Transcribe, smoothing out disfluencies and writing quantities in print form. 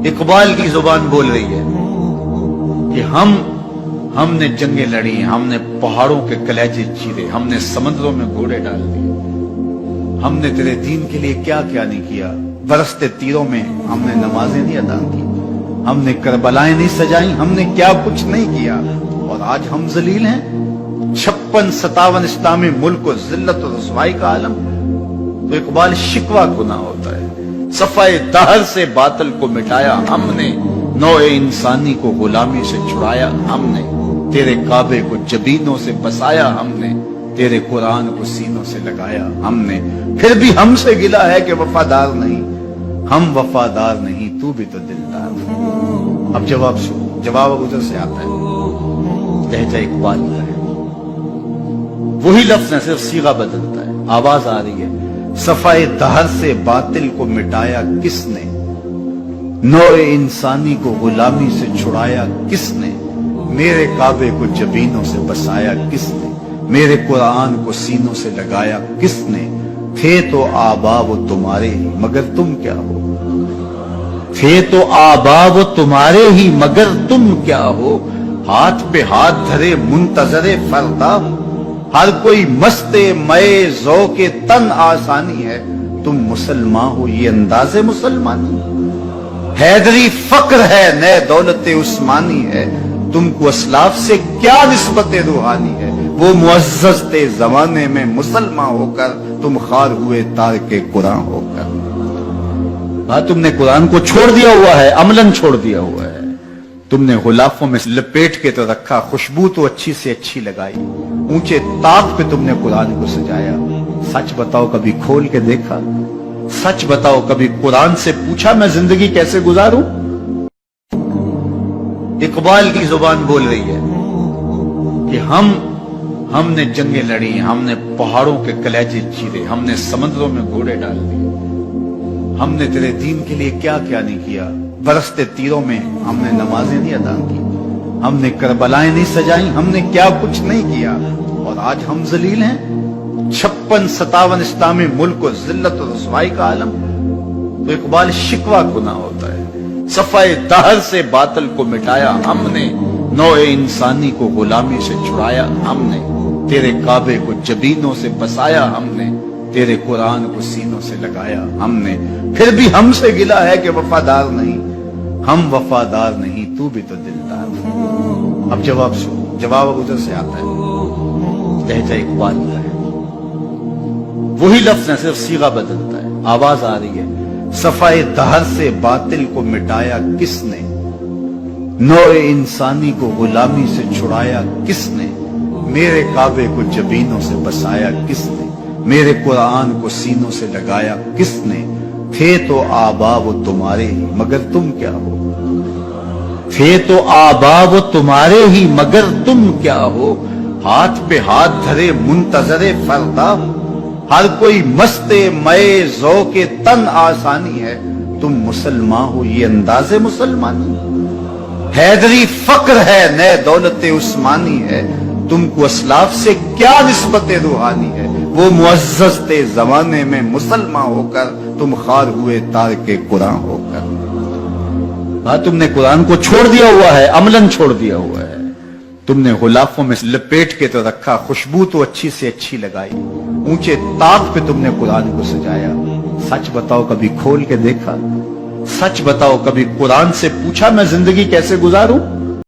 इकबाल की जुबान बोल रही है कि हमने जंगें लड़ी, हमने पहाड़ों के कलेजे चीरे, हमने समंदरों में घोड़े डाल दिए, हमने तेरे दीन के लिए क्या क्या नहीं किया। बरसते तीरों में हमने नमाजें नहीं अदा की, हमने करबलाएं नहीं सजाई, हमने क्या कुछ नहीं किया, और आज हम जलील हैं। 56-57 इस्लामी मुल्क को जिल्लत और रुसवाई का आलम। तो इकबाल शिकवा गुनाह होता है। सफाए दहर से बातिल को मिटाया हमने, नौए इंसानी को गुलामी से छुड़ाया हमने, तेरे काबे को जबीनों से बसाया हमने, तेरे कुरान को सीनों से लगाया हमने। फिर भी हमसे गिला है कि वफादार नहीं, हम वफादार नहीं, तू भी तो दिलदार। अब जवाब उधर से आता है, लहजा इकबाल का है। वही लफ्ज है, सिर्फ सीगा बदलता है, आवाज आ रही है। सफाए दहर से बातिल को मिटाया किसने, नौए इंसानी को गुलामी से छुड़ाया किसने, मेरे काबे को जबीनों से बसाया किसने, मेरे कुरान को सीनों से लगाया किसने। थे तो आबा वो तुम्हारे ही मगर तुम क्या हो, थे तो आबा वो तुम्हारे ही मगर तुम क्या हो। हाथ पे हाथ धरे मुंतजरे फरदा, हर कोई मस्ते मए ज़ौक़े तन आसानी है, तुम मुसलमान हो ये अंदाज़े मुसलमानी। हैदरी फक्र है नए दौलते उस्मानी है, तुमको असलाफ से क्या निस्बत रूहानी है। वो मुअज़्ज़ज़ थे ज़माने में मुसलमान होकर, तुम खार हुए तार के कुरान होकर। तुमने कुरान को छोड़ दिया हुआ है, अमलन छोड़ दिया हुआ है। तुमने गुलाफों में लपेट के तो रखा, खुशबू तो अच्छी से अच्छी लगाई, ऊंचे ताक पे तुमने कुरान को सजाया। सच बताओ कभी खोल के देखा, सच बताओ कभी कुरान से पूछा मैं जिंदगी कैसे गुजारूं। इकबाल की जुबान बोल रही है कि हमने जंगें लड़ी, हमने पहाड़ों के कलेजे चीरे, हमने समंदरों में घोड़े डाल दिए, हमने तेरे दीन के लिए क्या क्या नहीं किया। बरसते तीरों में हमने नमाजें नहीं अदा की, हमने करबलाएं नहीं सजाई, हमने क्या कुछ नहीं किया, और आज हम जलील हैं। 56-57 इस्लामी मुल्क को जिल्लत और रुसवाई का आलम। तो इकबाल शिकवा गुनाह होता है। सफाए दहर से बातिल को मिटाया हमने, नौए इंसानी को गुलामी से छुड़ाया हमने, तेरे काबे को जबीनों से बसाया हमने, तेरे कुरान को सीनों से लगाया हमने। फिर भी हमसे गिला है कि वफादार नहीं, हम वफादार नहीं, तू भी तो दिलदार। अब जवाब उधर से आता है, लहजा इकबाल का है। वही लफ्ज है, सिर्फ सीगा बदलता है, आवाज आ रही है। सफाए दहर से बातिल को मिटाया किसने, नौए इंसानी को गुलामी से छुड़ाया किसने, मेरे काबे को जबीनों से बसाया किसने, मेरे कुरान को सीनों से लगाया किसने। थे तो आबा वो तुम्हारे ही मगर तुम क्या हो, थे तो आबा वो तुम्हारे ही मगर तुम क्या हो। हाथ पे हाथ धरे मुंतजरे फरदा, हर कोई मस्ते मए ज़ौक़े तन आसानी है, तुम मुसलमान हो ये अंदाज़े मुसलमानी। हैदरी फक्र है नए दौलते उस्मानी है, तुमको असलाफ से क्या निस्बत रूहानी है। वो मुअज़्ज़ज़ थे ज़माने में मुसलमान होकर, तुम खार हुए तार के कुरान होकर। तुमने कुरान को छोड़ दिया हुआ है, अमलन छोड़ दिया हुआ है। तुमने गुलाफों में लपेट के तो रखा, खुशबू तो अच्छी से अच्छी लगाई, ऊंचे ताक पे तुमने कुरान को सजाया। सच बताओ कभी खोल के देखा, सच बताओ कभी कुरान से पूछा मैं जिंदगी कैसे गुजारूं।